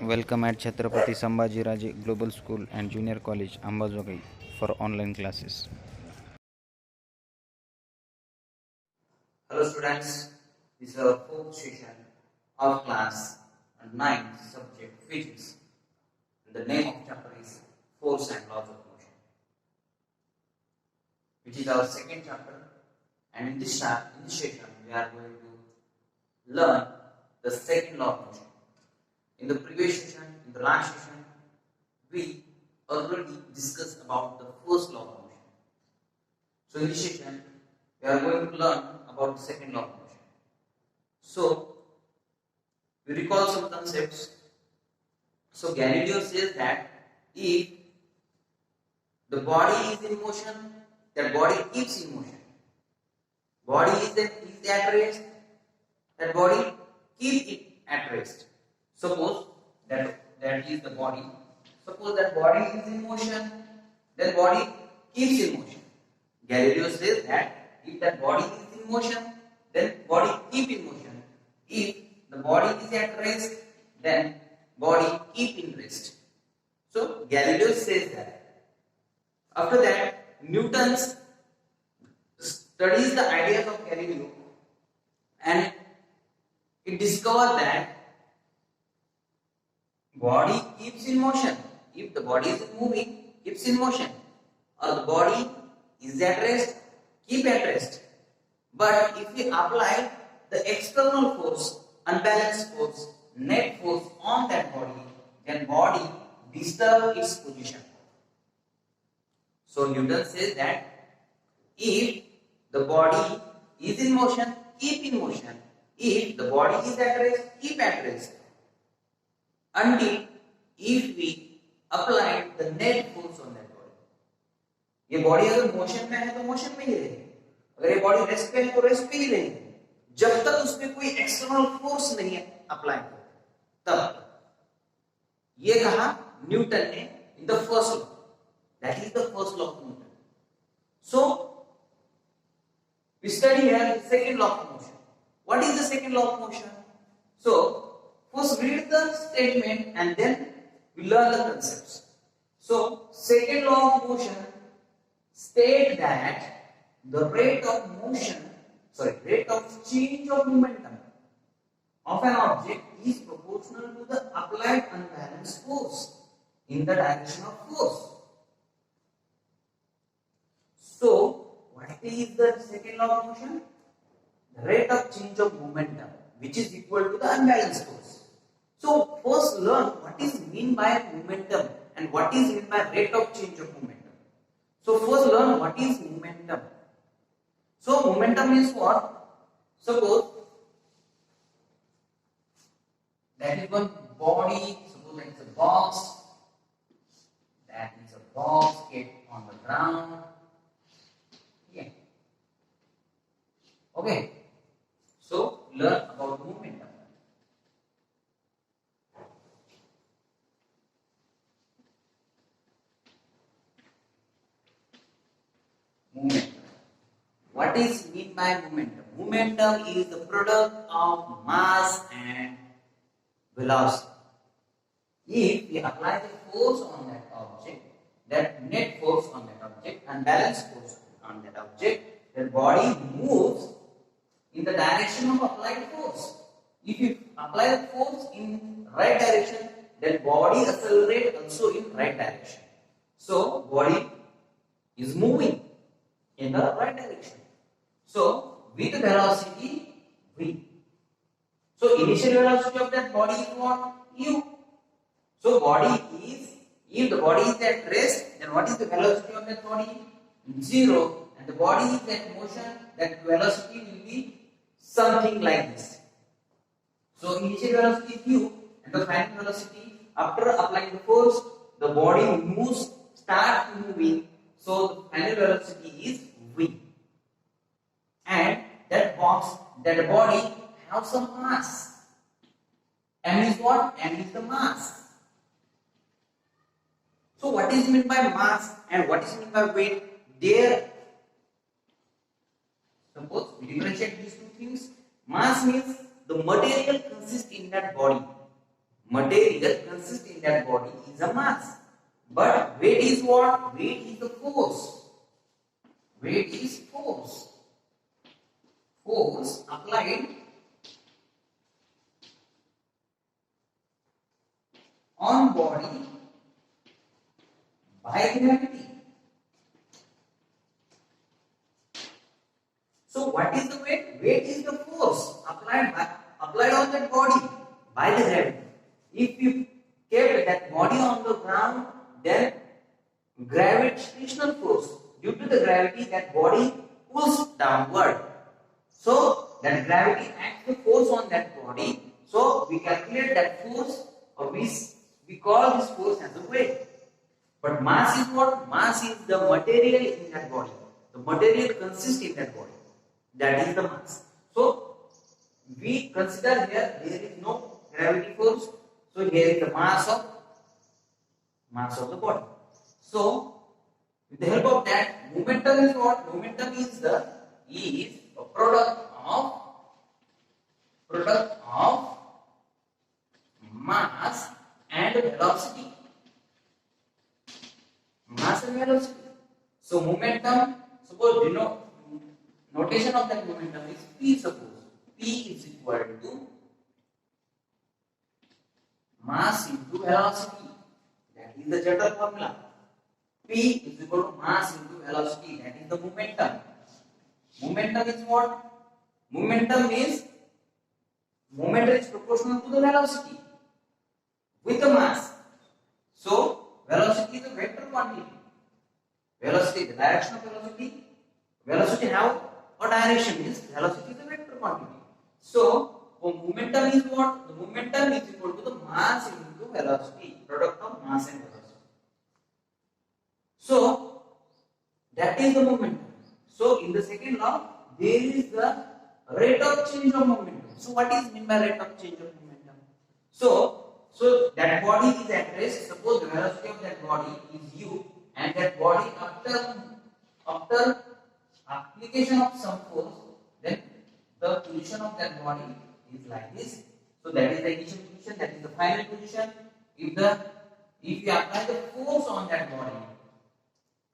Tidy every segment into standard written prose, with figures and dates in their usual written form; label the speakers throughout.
Speaker 1: Welcome at Chhatrapati Sambhajiraje Global School and Junior College, Ambazogai for online classes.
Speaker 2: Hello students, this is our fourth session of class 9 subject physics. The name of chapter is Force and Laws of Motion, which is our second chapter. And in this session, we are going to learn the second law of motion. In the previous session, in the last session, we already discussed about the first law of motion. So in this session, we are going to learn about the second law of motion. So we recall some concepts. So Galileo says that if the body is in motion, that body keeps in motion. Body is at rest, that body keep it at rest. Suppose that is the body. Suppose that body is in motion, then body keeps in motion. Galileo says that if that body is in motion, then body keep in motion. If the body is at rest, then body keep in rest. So Galileo says that. After that, Newton studies the ideas of Galileo and he discovered that body keeps in motion. If the body is moving, keeps in motion. Or the body is at rest, keep at rest. But if we apply the external force, unbalanced force, net force on that body, then body disturb its position. So Newton says that if the body is in motion, keep in motion. If the body is at rest, keep at rest. Until if we apply the net force on that body. ये body अगर motion में है तो motion में ही रहेगी, अगर ये body rest पे है तो रेस्ट पे ही रहेगी, जब तक उसमें कोई एक्सटर्नल फोर्स नहीं अप्लाई हो तब। ये कहा न्यूटन ने in the first law, that is the first law of Newton. So we study here the second law of motion. What is the second law of motion? So first read the statement and then we learn the concepts. So second law of motion state that the rate of change of momentum of an object is proportional to the applied unbalanced force in the direction of force. So what is the second law of motion? The rate of change of momentum, which is equal to the unbalanced force. So first learn what is mean by momentum and what is mean by rate of change of momentum. So first learn what is momentum. So momentum is what? Suppose that is one body, suppose that is a box, kept on the ground. Yeah. Okay. So learn about momentum. Momentum. What is mean by momentum? Momentum is the product of mass and velocity. If we apply the force on that object, that net force on that object, unbalanced force on that object, the body moves in the direction of applied force. If you apply the force in right direction, then body accelerate also in right direction. So body is moving in the right direction. So with velocity v. So initial velocity of that body is what? U. So body is, if the body is at rest, then what is the velocity of that body? 0. And the body is at motion, that velocity will be something like this. So initial velocity is u, and the final velocity after applying the force, the body moves, start moving. So the final velocity is v. And that body have some mass. M is what? M is the mass. So what is meant by mass and what is meant by weight? There, suppose we differentiate these two things. Mass means the material consists in that body. material consists in that body is a mass. But weight is what? Weight is the force. Weight is force. Force applied on body by gravity. So what is the weight? Weight is the force applied on that body by the gravity. If you kept that body on the ground, then gravitational force, due to the gravity, that body pulls downward. So that gravity acts the force on that body. So we calculate that force, or we call this force as a weight. But mass is what? Mass is the material in that body. The material consists in that body. That is the mass. So we consider here there is no gravity force. So here is the mass of the body. So with the help of that, momentum is what? Momentum is a product of mass and velocity. Mass and velocity. So momentum, suppose notation of that momentum is P. Suppose P is equal to mass into velocity. That is the general formula. P is equal to mass into velocity. That is the momentum. Momentum is what? Momentum is proportional to the velocity with the mass. So velocity is a vector quantity. Velocity, the direction of velocity. Velocity have a direction, means velocity is a vector quantity. So momentum is what? The momentum is equal to the mass into velocity, product of mass and velocity. So that is the momentum. So in the second law, there is the rate of change of momentum. So what is meant by rate of change of momentum? So that body is at rest. Suppose the velocity of that body is u, and that body after application of some force, then the position of that body is like this. So that is the initial position, that is the final position. If you apply the force on that body,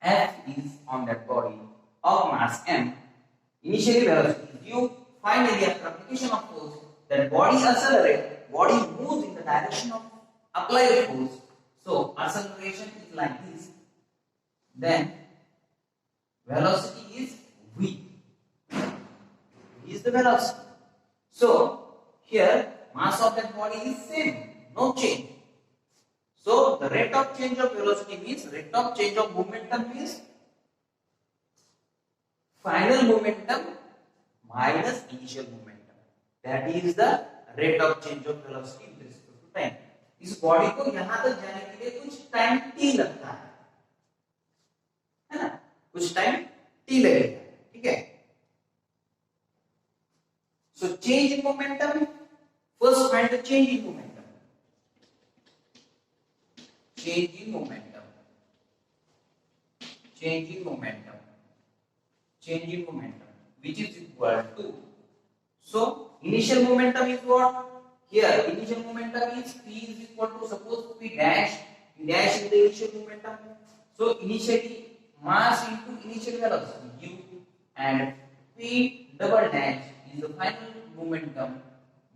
Speaker 2: F is on that body of mass m, initially velocity is u, finally after application of force, that body accelerates, body moves in the direction of applied force. So acceleration is like this. Then velocity is v. V is the velocity. So here mass of that body is same, no change. So the rate of change of velocity means rate of change of momentum means final momentum minus initial momentum. That is the rate of change of velocity with respect to time. इस body को यहां तक जाने के लिए कुछ time t लगता है ना, कुछ टाइम t लगेगा, ठीक है. So change in momentum, first find the change in momentum. Change in momentum. Change in momentum. Change in momentum, which is equal to. So initial momentum is what? Here initial momentum is p is equal to, suppose p dash is the initial momentum. So initially mass into initial velocity u, and p double dash is the final momentum,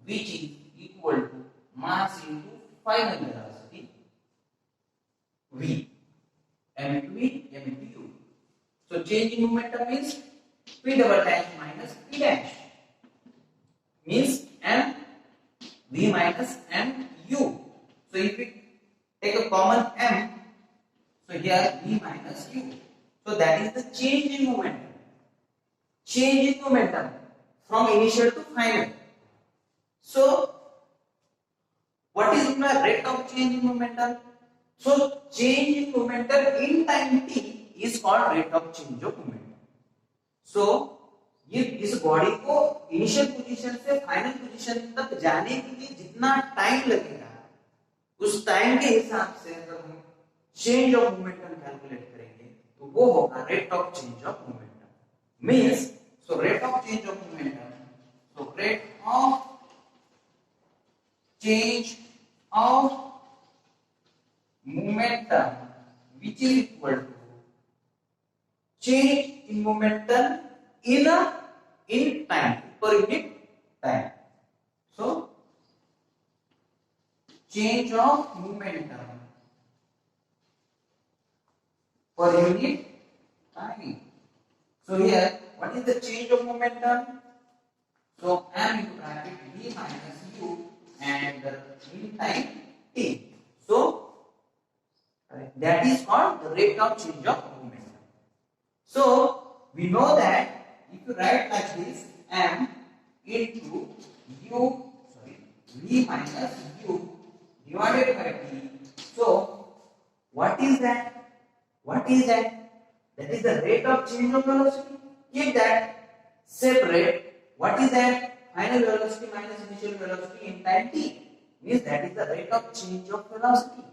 Speaker 2: which is equal to mass into final velocity v, m into v, m into u. So change in momentum is p double dash minus p dash, means m v minus m u. So if we take a common m, so here v minus u. So that is the change in momentum. Change in momentum from initial to final. So what is the rate of change in momentum? So change in momentum in time t is called rate of change of momentum. So ये इस body को initial position से final position तक जाने के लिए जितना time लगेगा, उस टाइम के हिसाब से अगर हम चेंज ऑफ मोमेंटम कैलकुलेट करेंगे तो वो होगा rate of change of momentum. Means so rate of change of momentum, so rate of change of momentum which is equal to change in momentum in time, per unit time. So change of momentum per unit time. So here, what is the change of momentum? So m into bracket v minus u and in time t. So that is called the rate of change of momentum. So we know that if you write like this, m into v minus u divided by t. So what is that? What is that? That is the rate of change of velocity. Keep that separate. What is that? Final velocity minus initial velocity in time t. Means that is the rate of change of velocity.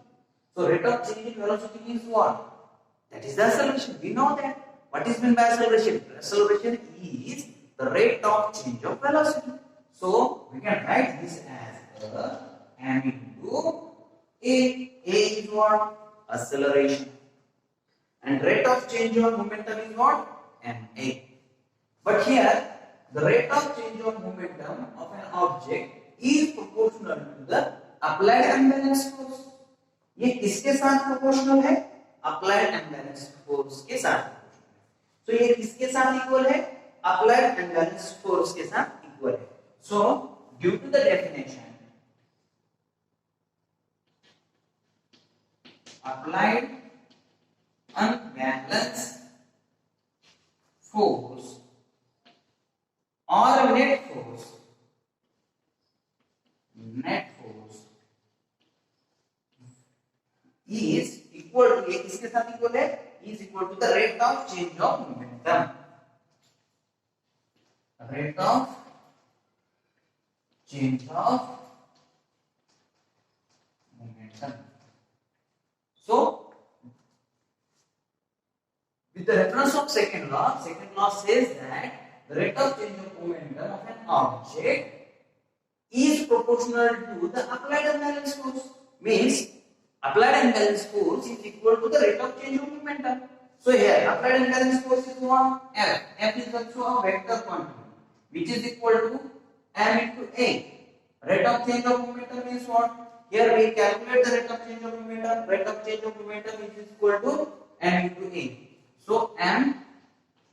Speaker 2: So rate of change in velocity means what? That is the acceleration. We know that. What is meant by acceleration? Acceleration is the rate of change of velocity. So we can write this as m into a. A is what? Acceleration. And rate of change of momentum is what? ma. But here, the rate of change of momentum of an object is proportional to the applied unbalanced force. ये किसके साथ proportional है? Applied unbalanced force के साथ. So ये किसके साथ equal है? Applied unbalanced force के साथ equal है. So due to the definition, applied unbalanced force or net force is equal to ये किसके साथ equal है? Is equal to the rate of change of momentum. Rate of change of momentum. So with the reference of second law says that the rate of change of momentum of an object is proportional to the applied unbalanced force. Means applied unbalanced force is equal to the rate of change of momentum. So here applied unbalanced force is what? F. F is also a vector quantity which is equal to m into a. Rate of change of momentum is what? Here we calculate the rate of change of momentum. Rate of change of momentum is equal to m into a. So m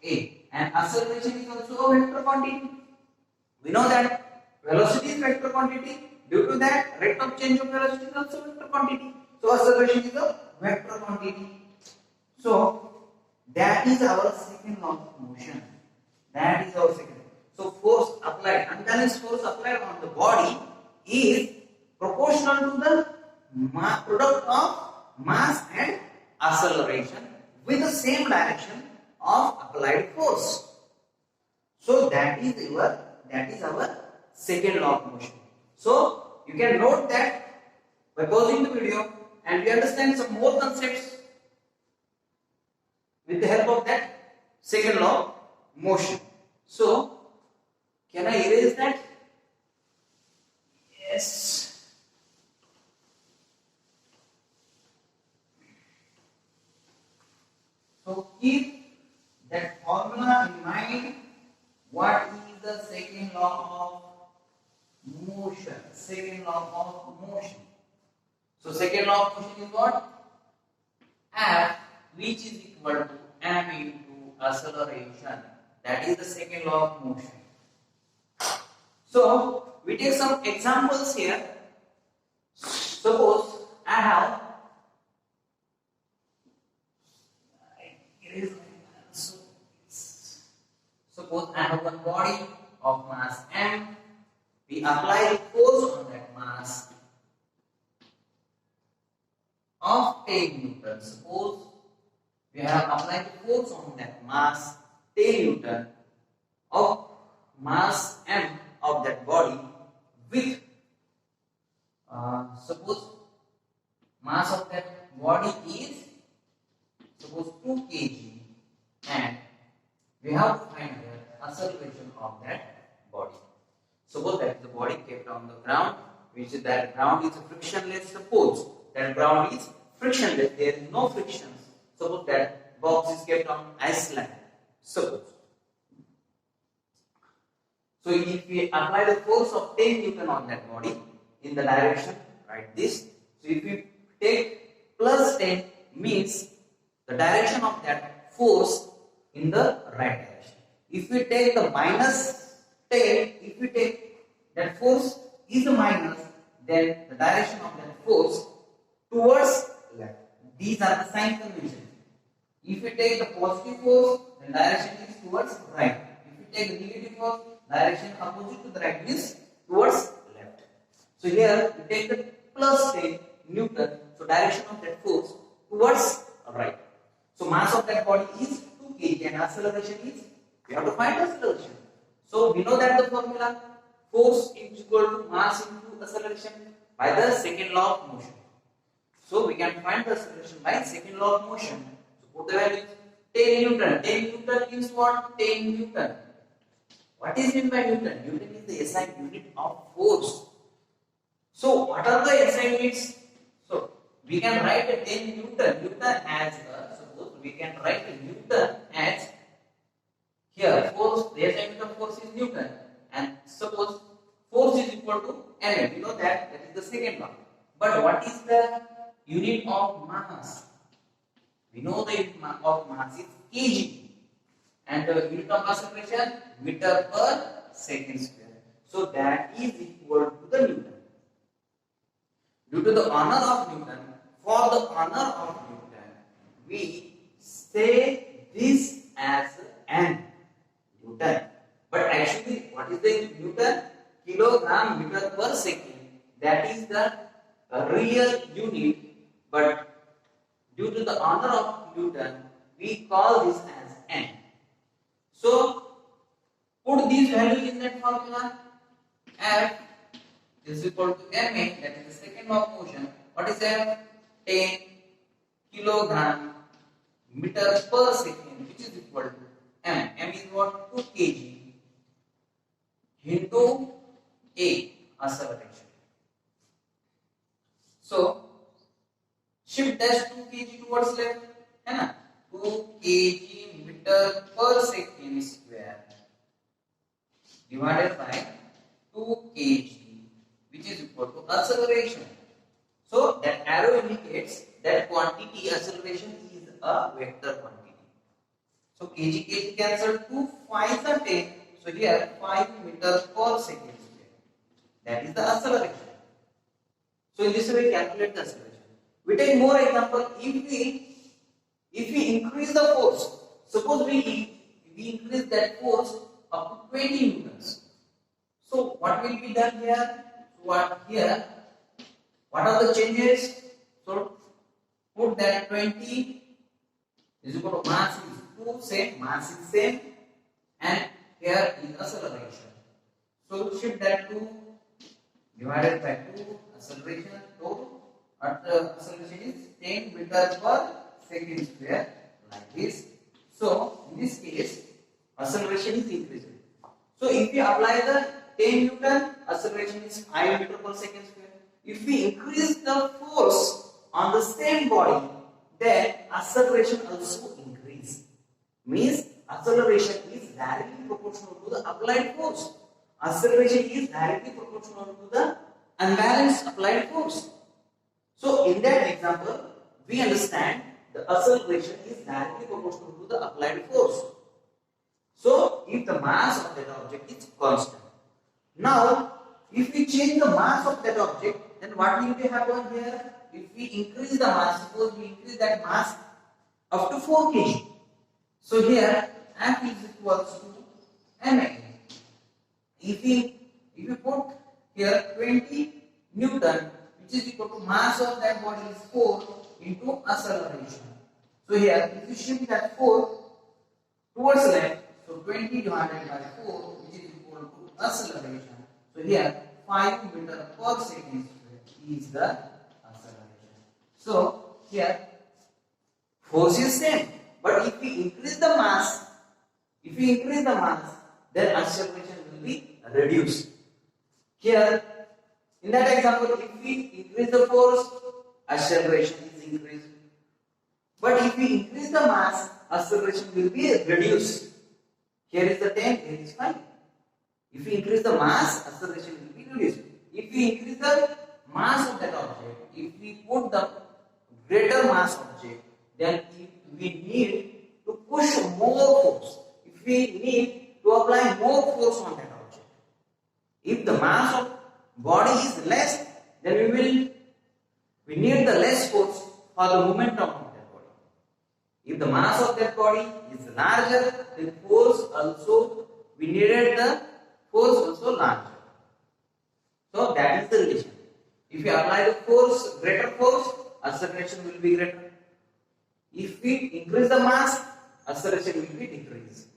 Speaker 2: a, and acceleration is also a vector quantity. We know that velocity is vector quantity. Due to that, rate of change of velocity is also vector quantity. So acceleration is a vector quantity. So that is our second law of motion. That is our second. So force applied, unbalanced force applied on the body is proportional to the product of mass and acceleration with the same direction of applied force. So that is our second law of motion. So you can note that by pausing the video and we understand some more concepts with the help of that second law of motion. So can I erase that? Yes. So keep that formula in mind. What is the second law of motion? Second law of motion. So second law of motion is what? F, which is equal to m into acceleration. That is the second law of motion. So we take some examples here. Suppose I have suppose I have one body of mass m. We apply force on that mass of 10 Newton. Suppose we have applied force on that mass 10 Newton of mass m of that body with suppose mass of that body is suppose 2 kg and we have to find the acceleration of that body. Suppose that is the body kept on the ground, we which is that ground is frictionless. Suppose that ground is frictionless, there is no friction. Suppose that box is kept on Iceland. Suppose. So if we apply the force of 10 Newton on that body in the direction, write this. So if we take plus 10 means the direction of that force in the right direction. If we take the minus 10, if we take that force is a minus, then the direction of that force towards left. These are the sign conventions. If we take the positive force, then direction is towards right. If we take the negative force, direction opposite to the right means towards left. So here we take the plus 10 Newton, so direction of that force towards right. So mass of that body is 2 kg and acceleration is, we have to find acceleration. So we know that the formula, force is equal to mass into acceleration by the second law of motion. So we can find the acceleration by second law of motion. So put the value 10 Newton. 10 Newton means what? 10 Newton. What is meant by Newton? Newton is the SI unit of force. So what are the SI units? So we can write a 10 Newton. Newton as suppose we can write a Newton as here force. The SI unit of force is Newton, and suppose force is equal to ma. We know that is the second law. But what is the unit of mass? We know the unit of mass is kg. And the unit of acceleration meter per second square. So that is equal to the Newton. Due to the honor of Newton, for the honor of Newton, we say this as n Newton. But actually, what is the Newton? Kilogram meter per second. That is the real unit. But due to the honor of Newton, we call this as n. So put these values in that formula. F is equal to ma, that is the second law of motion. What is F? 10 kilogram meter per second, which is equal to m. M is what? 2 kg into a, acceleration. So shift dash 2 kg towards left, है ना? 2 kg meter per second square divided by 2 kg, which is equal to acceleration. So that arrow indicates that quantity acceleration is a vector quantity. So kg cancel, 2 5 are 10. So here 5 meters per second square. That is the acceleration. So in this way we calculate the acceleration. We take more example. If we increase the force, suppose we increase that force up to 20 newtons. So what will be done here? What are the changes? So put that 20 is equal to mass is 2, same, mass is same, and here is acceleration. So shift that 2 divided by 2, acceleration total. Acceleration is 10 meters per second square, like this. So in this case, acceleration is increasing. So if we apply the 10 Newton, acceleration is 5 meter per second square. If we increase the force on the same body, then acceleration also increase. Means acceleration is directly proportional to the applied force. Acceleration is directly proportional to the unbalanced applied force. So in that example, we understand the acceleration is directly proportional to the applied force. So if the mass of that object is constant. Now, if we change the mass of that object, then what will be happen here? If we increase the mass, suppose we increase that mass up to 4 kg. So here F is equals to ma. If we put here 20 Newton, which is equal to mass of that body is 4 into acceleration. So here, if you shift that 4 towards left, so 20 divided by 4, which is equal to acceleration. So here, 5 meter per second is the acceleration. So here, force is same, but if we increase the mass, then acceleration will be reduced. Here, in that example, if we increase the force, acceleration is increased. But if we increase the mass, acceleration will be reduced. Here is the 10, here is 5. If we increase the mass, acceleration will be reduced. If we increase the mass of that object, if we put the greater mass object, then we need to push more force. If we need to apply more force on that object. If the mass of body is less, then we need the less force for the momentum of that body. If the mass of that body is larger, then we needed the force also larger. So that is the relation. If we apply the force, greater force, acceleration will be greater. If we increase the mass, acceleration will be decreased.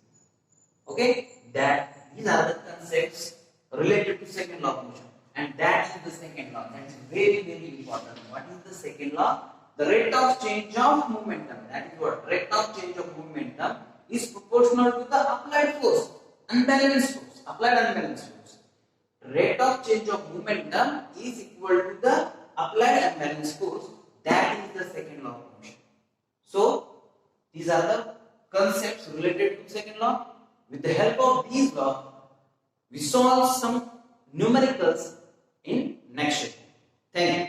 Speaker 2: Okay, these are the concepts related to second law of motion, and that is the second law. That is very, very important. What is the second law? The rate of change of momentum. That is what rate of change of momentum is proportional to the applied force, unbalanced force, applied unbalanced force. Rate of change of momentum is equal to the applied unbalanced force. That is the second law of motion. So these are the concepts related to second law. With the help of these laws, we solve some numericals in next session. Thank you.